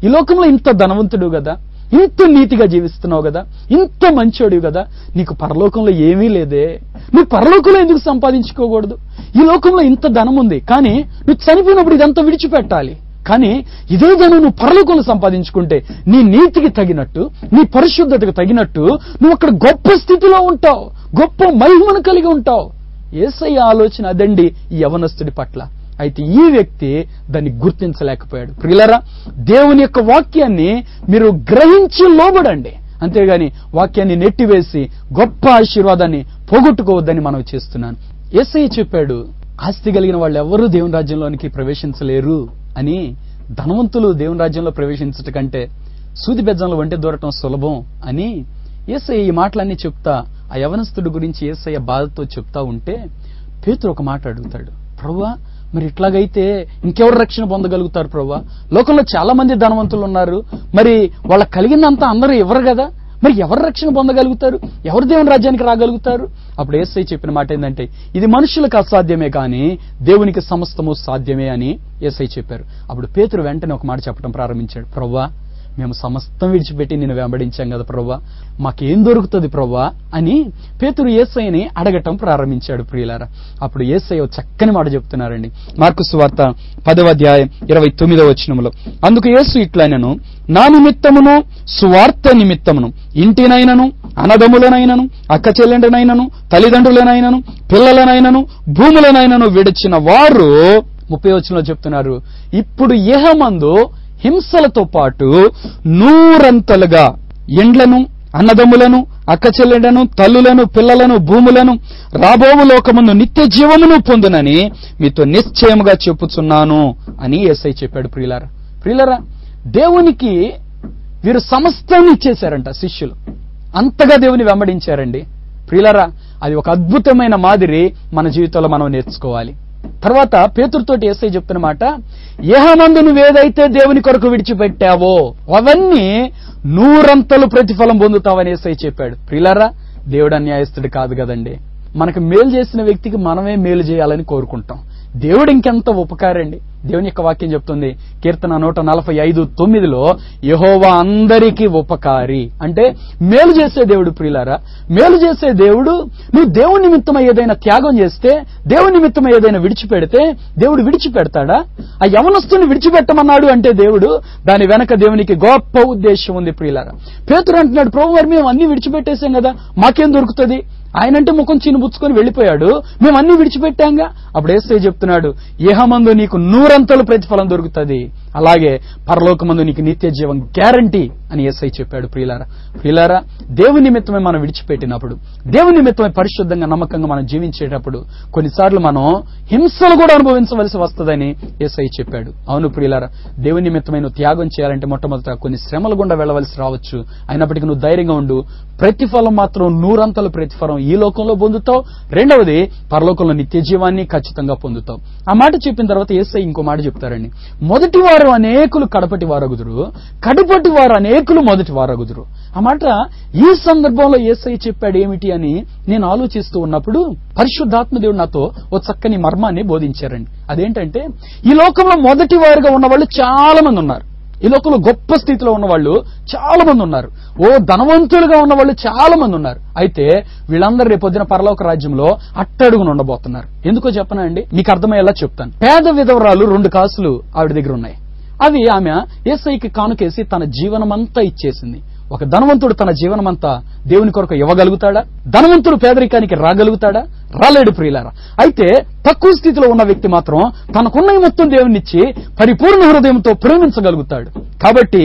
ఈ లోకంలో ఇంత ధనవంతుడు కదా, ఇంత నీతిగా జీవిస్తున్నావు కదా, ఇంత మంచోడివి కదా, నీకు పరలోకంలో ఏమీ లేదే, నువ్వు పరలోకంలో ఎందుకు సంపాదించుకోకూడదు? ఈ లోకంలో ఇంత ధనం ఉంది, కానీ నువ్వు చనిపోయినప్పుడు ఇదంతా విడిచిపెట్టాలి. కానీ ఇదే ధనం నువ్వు పరలోకంలో సంపాదించుకుంటే నీ నీతికి తగినట్టు, నీ పరిశుద్ధతకు తగినట్టు నువ్వు అక్కడ గొప్ప స్థితిలో ఉంటావు, గొప్ప మహిమను కలిగి ఉంటావు. యేసయ్య ఆలోచన అదండి ఈ యవనస్తుడి పట్ల. అయితే ఈ వ్యక్తి దాన్ని గుర్తించలేకపోయాడు. ప్రియులారా, దేవుని యొక్క వాక్యాన్ని మీరు గ్రహించి లోబడండి, అంతేగాని వాక్యాన్ని నెట్టివేసి గొప్ప ఆశీర్వాదాన్ని పోగొట్టుకోవద్దని మనం చేస్తున్నాను. యేసయ్య చెప్పాడు, ఆస్తి కలిగిన వాళ్ళు ఎవరూ దేవుని రాజ్యంలోనికి ప్రవేశించలేరు అని. ధనవంతులు దేవుని రాజ్యంలో ప్రవేశించట కంటే సూది బెజ్జంలో వంటి దూరటం సులభం అని యేసయ్య ఈ మాటలన్నీ చెప్తా, ఆ యవనస్తుడి గురించి యేసయ్య బాధతో చెప్తా ఉంటే పేతురు ఒక మాట అడుగుతాడు, ప్రభువా, మరి ఇట్లాగైతే ఇంకెవరు రక్షణ పొందగలుగుతారు ప్రభువా? లోకంలో చాలా మంది ధనవంతులు ఉన్నారు, మరి వాళ్ళకి కలిగిందంతా అందరూ ఇవ్వరు కదా, మరి ఎవరు రక్షణ పొందగలుగుతారు? ఎవరు దేవుని రాజ్యానికి రాగలుగుతారు? అప్పుడు యేసయ్య చెప్పిన మాట ఏంటంటే, ఇది మనుషులకు అసాధ్యమే కానీ దేవునికి సమస్తము సాధ్యమే అని యేసయ్య చెప్పారు. అప్పుడు పేతురు వెంటనే ఒక మాట చెప్పడం ప్రారంభించాడు, ప్రభువా, మేము సమస్తం విడిచిపెట్టి నిన్ను వెంబడించాం కదా ప్రభువా, మాకేం దొరుకుతుంది ప్రభువా అని పేతురు యేసయ్యని అడగటం ప్రారంభించాడు. ప్రియులారా, అప్పుడు యేసయ్య చక్కని మాట చెప్తున్నారండి. మార్కు సువార్త 10వ అధ్యాయం 29వ వచనములో, అందుకు యేసు ఇట్లనెను, నా నిమిత్తమును సువార్త నిమిత్తమును ఇంటినైనను, అన్నదమ్ములనైనను, అక్క చెల్లెండనైనను, తల్లిదండ్రులనైనను, పిల్లలనైనను, భూములనైనను విడిచిన వారు 30వ వచనంలో చెప్తున్నారు, ఇప్పుడు ఇహమందు హింసలతో పాటు 100 ఎండ్లను, అన్నదమ్ములను, అక్క చెల్లెండను, తల్లులను, పిల్లలను, భూములను, రాబోవు లోకమును నిత్య జీవమును పొందునని మీతో నిశ్చయముగా చెప్పుచున్నాను అని యేసయ్య చెప్పాడు. ప్రియులారా, దేవునికి వీరు సమస్తాన్ని ఇచ్చేశారంట శిష్యులు, అంతగా దేవుని వెంబడించారండి. ప్రియులారా, అది ఒక అద్భుతమైన మాదిరి మన జీవితంలో మనం నేర్చుకోవాలి. తర్వాత పేతురుతోటి యేసయ్య చెప్తున్న మాట, యెహోవానందు నువ్వేదైతే దేవుని కొరకు విడిచిపెట్టావో అవన్నీ 100 ప్రతిఫలం పొందుతావని యేసయ్య చెప్పాడు. ప్రియులారా, దేవుడు అన్యాయస్తుడు కాదు కదండి. మనకు మేలు చేసిన వ్యక్తికి మనమే మేలు చేయాలని కోరుకుంటాం. దేవుడు ఇంకెంత ఉపకారండి. దేవుని యొక్క వాక్యం చెప్తుంది కీర్తన 145:9 యెహోవా అందరికీ ఉపకారి. అంటే మేలు చేసే దేవుడు ప్రియులారా. మేలు చేసే దేవుడు. నువ్వు దేవుని నిమిత్తమై ఏదైనా త్యాగం చేస్తే, దేవుని నిమిత్తమై ఏదైనా విడిచిపెడితే దేవుడు విడిచిపెడతాడా? ఆ యవనస్తుని విడిచిపెట్టమన్నాడు అంటే దేవుడు దాని వెనక దేవునికి గొప్ప ఉద్దేశం ఉంది ప్రియులారా. పేతురు అంటున్నాడు, ప్రభువారు మేము అన్ని విడిచిపెట్టేశాం కదా, మాకేం దొరుకుతుంది? ఆయనంటే ముఖం చిన్నబుచ్చుకొని వెళ్ళిపోయాడు, మేము అన్ని విడిచిపెట్టాంగా. అప్పుడు యేసయ్య చెప్తున్నాడు, ఇహమందు నీకు 100 ప్రతిఫలం దొరుకుతుంది, అలాగే పరలోకమందు నీకు నిత్య జీవం గ్యారంటీ అని యేసయ్య చెప్పాడు. ప్రియులారా, దేవుని నిమిత్తమే మనం విడిచిపెట్టినప్పుడు, దేవుని నిమిత్తమే పరిశుద్ధంగా నమ్మకంగా మనం జీవించేటప్పుడు కొన్నిసార్లు మనం హింసలు కూడా అనుభవించవలసి వస్తుందని యేసయ్య చెప్పాడు. అవును ప్రియులారా, దేవుని నిమిత్తమై నువ్వు త్యాగం చేయాలంటే మొట్టమొదట కొన్ని శ్రమల గుండా వెళ్ళవలసి రావచ్చు. అయినప్పటికీ నువ్వు ధైర్యంగా ఉండు. ప్రతిఫలం మాత్రం 100 ప్రతిఫలం ఈ లోకంలో పొందుతావు. రెండవది పరలోకంలో నిత్య జీవాన్ని ఖచ్చితంగా పొందుతావు. ఆ మాట చెప్పిన తర్వాత యేసయ్య ఇంకో మాట చెప్తారండి. మొదటి వారు అనేకులు కడపటి వారగుదురు, కడపటి వారు అనేకులు మొదటి వారగుదురు. ఆ మాట ఈ సందర్భంలో యేసయ్య చెప్పాడు ఏమిటి అని నేను ఆలోచిస్తూ ఉన్నప్పుడు పరిశుద్ధాత్మ దేవుడు నాతో ఓ చక్కని మర్మాన్ని బోధించారండి. అదేంటంటే ఈ లోకంలో మొదటి వారుగా ఉన్న వాళ్ళు చాలా మంది ఉన్నారు. ఈ లోకంలో గొప్ప స్థితిలో ఉన్న వాళ్ళు చాలా మంది ఉన్నారు. ఓ ధనవంతులుగా ఉన్న వాళ్ళు చాలా మంది ఉన్నారు. అయితే వీళ్ళందరూ రేపొద్దున పరలోక రాజ్యంలో అట్టడుగున ఉండబోతున్నారు. ఎందుకో చెప్పనా అండి, మీకు అర్థమయ్యేలా చెప్తాను. పేద విధవరాలు 2 కాసులు ఆవిడ దగ్గర ఉన్నాయి. అవి ఆమె యేసయ్యకి కానుకేసి తన జీవనమంతా ఇచ్చేసింది. ఒక ధనవంతుడు తన జీవనమంతా దేవుని కొరకు ఇవ్వగలుగుతాడా? ధనవంతుడు పేదరికానికి రాగలుగుతాడా? రాలేడు ప్రియులారా. అయితే తక్కువ స్థితిలో ఉన్న వ్యక్తి మాత్రం తనకున్న మొత్తం దేవునిచ్చి పరిపూర్ణ హృదయంతో ప్రేమించగలుగుతాడు. కాబట్టి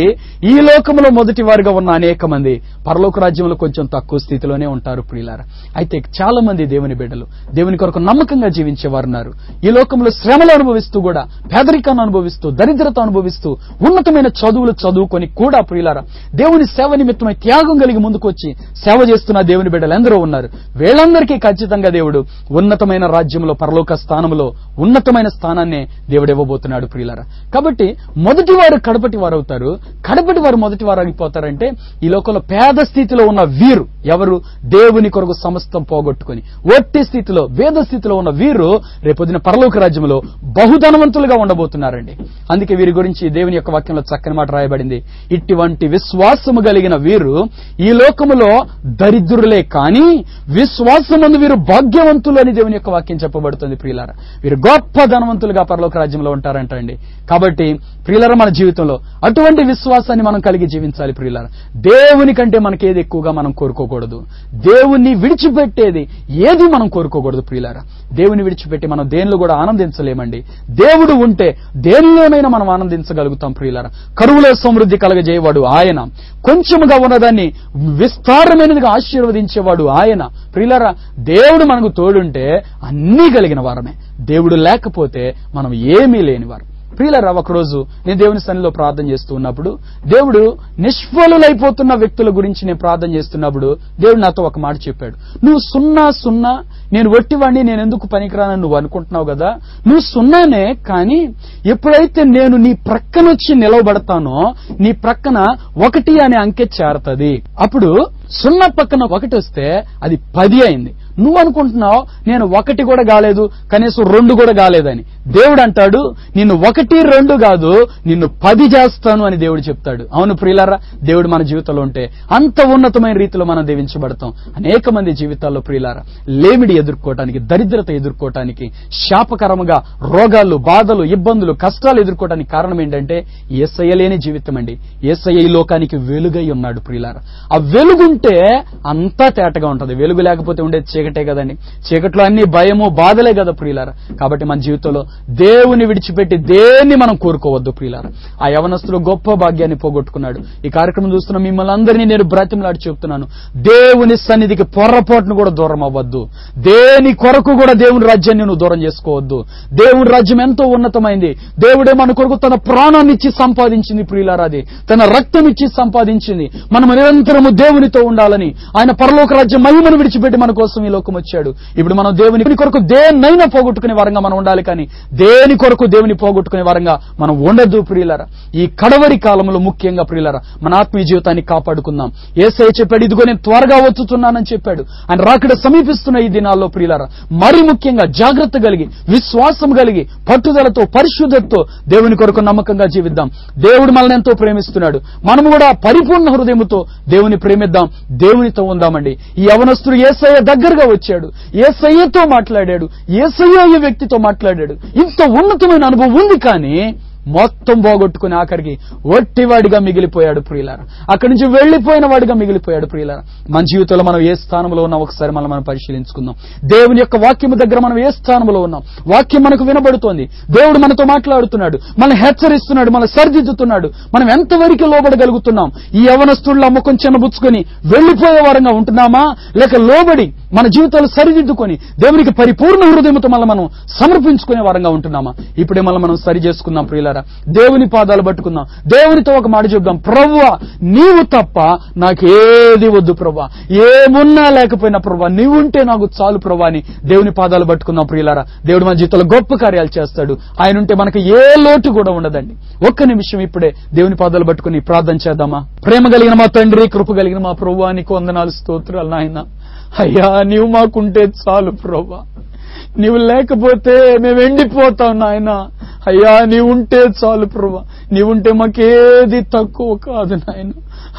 ఈ లోకంలో మొదటి వారిగా ఉన్న అనేక మంది పరలోక రాజ్యంలో కొంచెం తక్కువ స్థితిలోనే ఉంటారు ప్రియులారా. అయితే చాలా మంది దేవుని బిడ్డలు దేవుని కొరకు నమ్మకంగా జీవించేవారు ఉన్నారు. ఈ లోకంలో శ్రమలు అనుభవిస్తూ కూడా, పేదరికాన్ని అనుభవిస్తూ, దరిద్రత అనుభవిస్తూ, ఉన్నతమైన చదువులు చదువుకొని కూడా ప్రియులారా దేవుని సేవ నిమిత్తమై త్యాగం కలిగి ముందుకొచ్చి సేవ చేస్తున్న దేవుని బిడ్డలు ఎందరో ఉన్నారు. వీళ్ళందరికీ ఖచ్చితంగా దేవుడు ఉన్నతమైన రాజ్యంలో, పరలోక స్థానంలో ఉన్నతమైన స్థానాన్ని దేవుడు ఇవ్వబోతున్నాడు ప్రియులారా. కాబట్టి మొదటి వారు కడపటి వారు అవుతారు, కడపటి వారు మొదటి వారు అయిపోతారంటే ఈ లోకంలో పేద స్థితిలో ఉన్న వీరు ఎవరు? దేవుని కొరకు సమస్తం పోగొట్టుకుని ఒట్టి స్థితిలో, వేద స్థితిలో ఉన్న వీరు రేపొద్దున పరలోక రాజ్యంలో బహుధనవంతులుగా ఉండబోతున్నారండి. అందుకే వీరి గురించి దేవుని యొక్క వాక్యంలో చక్కని మాట రాయబడింది. ఇటువంటి విశ్వాసము కలిగిన వీరు ఈ లోకములో దరిద్రులే కానీ విశ్వాసమందు వీరు భాగ్యవంతులు అని దేవుని యొక్క వాక్యం చెప్పబడుతుంది ప్రియులారా. వీరు గొప్ప ధనవంతులుగా పరలోక రాజ్యంలో ఉంటారంటండి. కాబట్టి ప్రియులారా, మన జీవితంలో అటువంటి విశ్వాసాన్ని మనం కలిగి జీవించాలి ప్రియులారా. దేవుని కంటే మనకేది ఎక్కువగా మనం కోరుకోకూడదు. దేవుణ్ణి విడిచిపెట్టేది ఏది మనం కోరుకోకూడదు ప్రియులారా. దేవుని విడిచిపెట్టి మనం దేనిలో కూడా ఆనందించలేమండి. దేవుడు ఉంటే దేనిలోనైనా మనం ఆనందించగలుగుతాం ప్రియులారా. కరువులో సమృద్ధి కలగజేయవాడు ఆయన, కొంచెముగా ఉన్నదాన్ని విస్తారమైనదిగా ఆశీర్వదించేవాడు ఆయన. ప్రియులారా, దేవుడు మనకు తోడుంటే అన్నీ కలిగిన వారమే. దేవుడు లేకపోతే మనం ఏమీ లేనివారు. ప్రియులారా, ఒకరోజు నేను దేవుని సన్నిధిలో ప్రార్థన చేస్తూ ఉన్నప్పుడు, దేవుడు నిష్ఫలులైపోతున్న వ్యక్తుల గురించి నేను ప్రార్థన చేస్తున్నప్పుడు దేవుడు నాతో ఒక మాట చెప్పాడు. నువ్వు సున్నా, నేను ఒట్టివాడిని, నేను ఎందుకు పనికిరానని నువ్వు అనుకుంటున్నావు కదా, నువ్వు సున్నానే, కానీ ఎప్పుడైతే నేను నీ ప్రక్కనొచ్చి నిలవబడతానో నీ ప్రక్కన 1 అనే అంకె చేరతది. అప్పుడు 0 పక్కన 1 వస్తే అది 10 అయింది. నువ్వు అనుకుంటున్నావు నేను 1 కూడా కాలేదు, కనీసం 2 కూడా కాలేదని. దేవుడు అంటాడు, నిన్ను 1, 2 కాదు, నిన్ను 10 చేస్తాను అని దేవుడు చెప్తాడు. అవును ప్రియులారా, దేవుడు మన జీవితంలో ఉంటే అంత ఉన్నతమైన రీతిలో మనం దీవించబడతాం. అనేక మంది జీవితాల్లో ప్రియులారా లేమిడి ఎదుర్కోవటానికి, దరిద్రత ఎదుర్కోవటానికి, శాపకరముగా రోగాలు, బాధలు, ఇబ్బందులు, కష్టాలు ఎదుర్కోవడానికి కారణం ఏంటంటే యేసయ్య లేని జీవితం అండి. యేసయ్య ఈ లోకానికి వెలుగై ఉన్నాడు ప్రియులారా. ఆ వెలుగుంటే అంతా తేటగా ఉంటది. వెలుగు లేకపోతే ఉండేది చీకటే కదండి. చీకట్లో అన్ని భయము, బాధలే కదా ప్రియులారా. కాబట్టి మన జీవితంలో దేవుని విడిచిపెట్టి దేన్ని మనం కోరుకోవద్దు ప్రియులారా. ఆ యవనస్తుడు గొప్ప భాగ్యాన్ని పోగొట్టుకున్నాడు. ఈ కార్యక్రమం చూస్తున్న మిమ్మల్ని అందరినీ నేను బ్రతిమలాడి చెప్తున్నాను, దేవుని సన్నిధికి పొరపాటును కూడా దూరం అవ్వద్దు. దేని కొరకు కూడా దేవుని రాజ్యాన్ని నువ్వు దూరం చేసుకోవద్దు. దేవుని రాజ్యం ఎంతో ఉన్నతమైంది. దేవుడే మన కొరకు తన ప్రాణాన్ని ఇచ్చి సంపాదించింది ప్రియులారా. అది తన రక్తం ఇచ్చి సంపాదించింది. మనం నిరంతరము దేవునితో ఉండాలని, ఆయన పరలోక రాజ్యం మహిమను విడిచిపెట్టి మన కోసం ఈ ఈ లోకం వచ్చాడు. ఇప్పుడు మనం దేవుని కొరకు దేన్నైనా పోగొట్టుకునే వారంగా మనం ఉండాలి, కానీ దేని కొరకు దేవుని పోగొట్టుకునే వారంగా మనం ఉండద్దు ప్రియులారా. ఈ కడవరి కాలంలో ముఖ్యంగా ప్రియులారా మన ఆత్మీయ జీవితాన్ని కాపాడుకుందాం. యేసయ్య చెప్పాడు, ఇదిగో నేను త్వరగా వచ్చుతున్నానని చెప్పాడు. ఆయన రాకడ సమీపిస్తున్న ఈ దినాల్లో ప్రియులారా మరి ముఖ్యంగా జాగ్రత్త కలిగి, విశ్వాసం కలిగి, పట్టుదలతో, పరిశుద్ధతతో దేవుని కొరకు నమ్మకంగా జీవిద్దాం. దేవుడు మనల్ని ఎంతో ప్రేమిస్తున్నాడు. మనము కూడా పరిపూర్ణ హృదయముతో దేవుని ప్రేమిద్దాం, దేవునితో ఉందామండి. ఈ యవనస్తుడు యేసయ్య దగ్గరగా వచ్చాడు, యేసయ్యతో మాట్లాడాడు, యేసయ్య ఈ వ్యక్తితో మాట్లాడాడు. ఇంత ఉన్నతమైన అనుభవం ఉంది, కానీ మొత్తం పోగొట్టుకుని ఆఖరికి ఒట్టివాడిగా మిగిలిపోయాడు ప్రియులారా. అక్కడి నుంచి వెళ్లిపోయిన వాడిగా మిగిలిపోయాడు ప్రియులారా. మన జీవితంలో మనం ఏ స్థానంలో ఉన్నాం ఒకసారి మనం పరిశీలించుకుందాం. దేవుని యొక్క వాక్యము దగ్గర మనం ఏ స్థానంలో ఉన్నాం? వాక్యం మనకు వినబడుతోంది, దేవుడు మనతో మాట్లాడుతున్నాడు, మనం హెచ్చరిస్తున్నాడు, మనం సరిదిద్దుతున్నాడు. మనం ఎంతవరకు లోబడగలుగుతున్నాం? ఈ యవనస్తుళ్ళు అమ్మకం చిన్నబుచ్చుకొని వెళ్లిపోయే వారంగా ఉంటున్నామా, లేక లోబడి మన జీవితాలు సరిదిద్దుకొని దేవునికి పరిపూర్ణ హృదయంతో మనం సమర్పించుకునే వారంగా ఉంటున్నామా? ఇప్పుడే మనం సరి చేసుకుందాం ప్రియులారా. దేవుని పాదాలు పట్టుకుందాం, దేవునితో ఒక మాట చెప్దాం, ప్రభువా నీవు తప్ప నాకేది వద్దు ప్రభువా, ఏమున్నా లేకపోయినా ప్రభువా నీవుంటే నాకు చాలు ప్రభువా అని దేవుని పాదాలు పట్టుకుందాం ప్రియులారా. దేవుడు మన జీవితంలో గొప్ప కార్యాలు చేస్తాడు. ఆయన ఉంటే మనకు ఏ లోటు కూడా ఉండదండి. ఒక్క నిమిషం ఇప్పుడే దేవుని పాదాలు పట్టుకుని ప్రార్థన చేద్దామా? ప్రేమ కలిగిన మా తండ్రి, కృప కలిగిన మా ప్రభువా నీకు వందనాలు, స్తోత్రాలు నాయనా. అయ్యా నీవు మాకుంటే చాలు ప్రభువా, నీవు లేకపోతే మేము ఎండిపోతాం నాయన. అయ్యా నీవుంటే చాలు ప్రభువా, నీవుంటే మాకేది తక్కువ కాదు నాయన.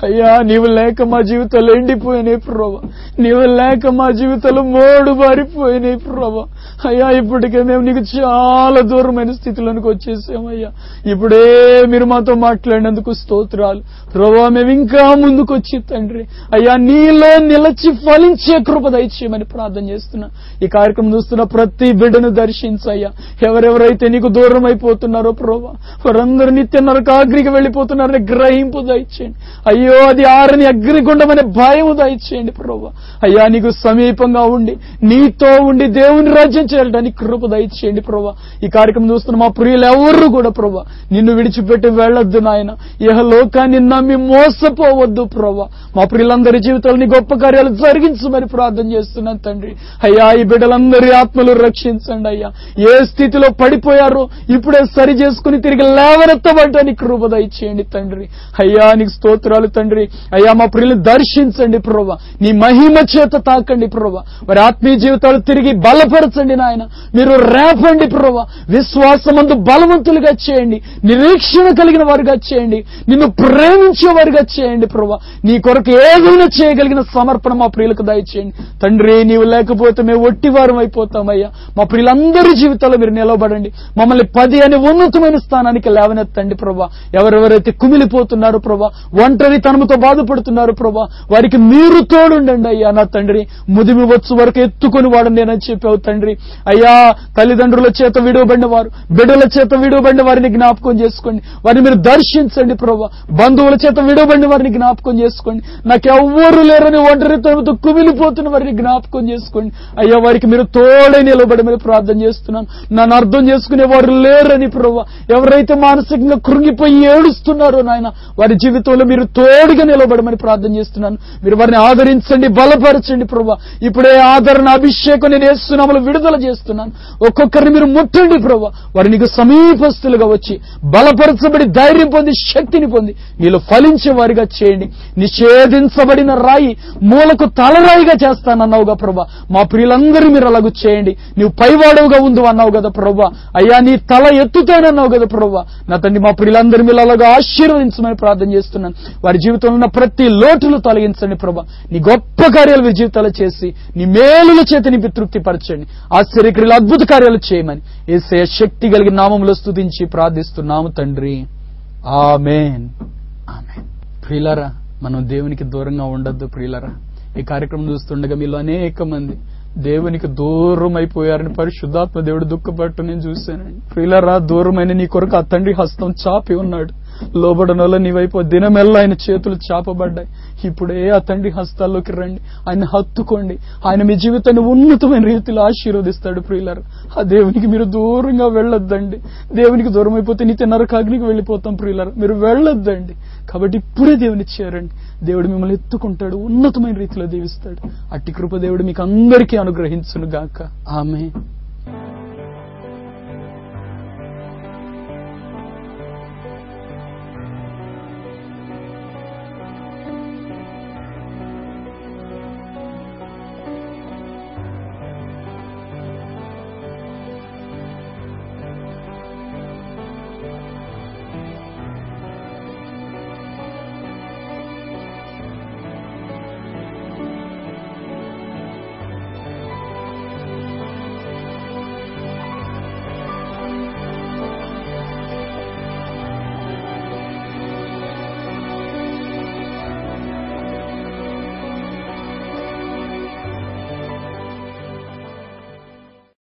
అయ్యా నీవు లేక మా జీవితాలు ఎండిపోయినాయి ప్రభువా, నీవు లేక మా జీవితాలు మోడు బారిపోయినాయి ప్రభువా. అయ్యా ఇప్పటికే మేము నీకు చాలా దూరమైన స్థితిలోనికి వచ్చేసామయ్యా. ఇప్పుడే మీరు మాతో మాట్లాడినందుకు స్తోత్రాలు ప్రభువా. మేము ఇంకా ముందుకు వచ్చి తండ్రి అయ్యా నీలో నిలచి ఫలించే కృప దయచేయమని ప్రార్థన చేస్తున్నా. ఈ కార్యక్రమం చూస్తున్న ప్రతి బిడ్డను దర్శించయ్యా. ఎవరెవరైతే నీకు దూరం అయిపోతున్నారో ప్రభువా, వారందరూ నిత్య నరకాగ్నికి వెళ్లిపోతున్నారని గ్రహింపు దయచేయండి. అయ్యో అది ఆరని అగ్నిగుండమనే భయము దయచేయండి ప్రభువా. అయ్యా నీకు సమీపంగా ఉండి నీతో ఉండి దేవుని రాజ్యం చేరడానికి కృప దయచేయండి ప్రభువా. ఈ కార్యక్రమం చూస్తున్న మా ప్రియులు ఎవరు కూడా ప్రభువా నిన్ను విడిచిపెట్టి వెళ్లొద్దు నాయన. ఇహ లోకాన్ని నమ్మి మోసపోవద్దు ప్రభువా. మా ప్రియులందరి జీవితాలని గొప్ప కార్యాలు జరిగించమని ప్రార్థన చేస్తున్నాను తండ్రి. అయ్యా ఈ బిడ్డలందరి ఆత్మలు రక్షించండి అయ్యా. ఏ స్థితిలో పడిపోయారో ఇప్పుడే సరి చేసుకుని తిరిగి లేవనెత్తబడ్డానికి కృప దయచేయండి తండ్రి. అయ్యా నీకు స్తోత్రాలు తండ్రి. అయ్యా మా ప్రియులను దర్శించండి ప్రభువా, నీ మహిమ చేత తాకండి ప్రభువా. వారి ఆత్మీయ జీవితాలు తిరిగి బలపరచండి నాయన. మీరు రేపండి ప్రభువా, విశ్వాసమందు బలవంతులుగా చేయండి, నిరీక్షణ కలిగిన వారుగా చేయండి, నిన్ను ప్రేమించే వారుగా చేయండి ప్రభువా. నీ కొరకు ఏదైనా చేయగలిగిన సమర్పణ మా ప్రియులకు దయచేయండి తండ్రి. నీవు లేకపోతే మేము ఒట్టివారం అయిపోతామయ్యా. మా ప్రియులందరి జీవితాల్లో మీరు నిలబడండి, మమ్మల్ని 10 అనే ఉన్నతమైన స్థానానికి లేవనెత్తండి ప్రభువా. ఎవరెవరైతే కుమిలిపోతున్నారు ప్రభువా, ఒంటరితనముతో బాధపడుతున్నారు ప్రభువా, వారికి మీరు తోడుండండి అయ్యా నా తండ్రి. ముదిమి వచ్చు వరకు ఎత్తుకొని వాడని నేనని చెప్పావు తండ్రి. అయ్యా తల్లిదండ్రుల చేత విడువబడిన వారు, బిడ్డల చేత విడువబడిన వారిని జ్ఞాపకం చేసుకోండి, వారిని మీరు దర్శించండి ప్రభువా. బంధువుల చేత విడువబడిన వారిని జ్ఞాపకం చేసుకోండి. నాకెవ్వరూ లేరని ఒంటరితనంతో కుమిలిపోతున్న వారిని జ్ఞాపకం చేసుకోండి అయ్యా. వారికి మీరు తోడై నిలబడమని ప్రార్థన చేస్తున్నాను. నన్ను అర్థం చేసుకునే వారు లేరని ప్రభువా. ఎవరైతే మానసికంగా కృంగిపోయి ఏడుస్తున్నారో నాయన, వారి జీవితంలో మీరు తోడుగా నిలబడమని ప్రార్థన చేస్తున్నాను. మీరు వారిని ఆదరించండి, బలపరచండి ప్రభువా. ఇప్పుడే ఆదరణ అభిషేకం నేను యేసునామములో విడుదల చేస్తున్నాను. ఒక్కొక్కరిని మీరు ముట్టండి ప్రభువా. వారు నీకు సమీపస్తులుగా వచ్చి బలపరచబడి ధైర్యం పొంది శక్తిని పొంది నీలో ఫలించే వారిగా చేయండి. నిషేధించబడిన రాయి మూలకు తలరాయిగా చేస్తానన్నావుగా ప్రభువా. మా ప్రియులందరూ మీరు అలాగూ చేయండి. నీవు పైవాడవుగా ఉండు అన్నావు కదా ప్రభువా. అయ్యా నీ తల ఎత్తుతానన్నావు కదా ప్రభువా. నా తండ్రి మా ప్రియులందరూ మీరు అలాగా ఆశీర్వదించమని ప్రార్థన చేస్తున్నాను. వారి జీవితంలో ఉన్న ప్రతి లోటును తొలగించండి ప్రభువా. నీ గొప్ప కార్యాలు వీరి జీవితాలు చేసి నీ మేలుల చేత నీ తృప్తి పరచండి. ఆశ్చర్యక్రియలు అద్భుత కార్యాలు చేయమని యేసయ్య శక్తి కలిగిన నామములో స్తుతించి ప్రార్థిస్తున్నాము తండ్రి. ఆమేన్, ఆమేన్. ప్రియులారా మనం దేవునికి దూరంగా ఉండొద్దు ప్రియులారా. ఈ కార్యక్రమం చూస్తుండగా మీలో అనేక మంది దేవునికి దూరం అయిపోయారని పరిశుద్ధాత్మ దేవుడు దుఃఖపట్టు నేను చూశానండి. ప్రియులారా దూరమైన నీ కొరకు ఆ తండ్రి హస్తం చాపి ఉన్నాడు. లోబడనోళ్ళ నీ వైపు దినమెల్లా ఆయన చేతులు చాపబడ్డాయి. ఇప్పుడే ఆ తండ్రి హస్తాల్లోకి రండి, ఆయన హత్తుకోండి. ఆయన మీ జీవితాన్ని ఉన్నతమైన రీతిలో ఆశీర్వదిస్తాడు. ప్రియులారా, ఆ దేవునికి మీరు దూరంగా వెళ్ళొద్దండి. దేవునికి దూరం అయిపోతే నిత్య నరకాగ్నికి వెళ్ళిపోతాం. ప్రియులారా, మీరు వెళ్ళొద్దండి. కాబట్టి ఇప్పుడే దేవుని చేరండి. దేవుడు మిమ్మల్ని ఎత్తుకుంటాడు, ఉన్నతమైన రీతిలో దీవిస్తాడు. అట్టి కృప దేవుడు మీకు అందరికీ అనుగ్రహించును గాక. ఆమేన్.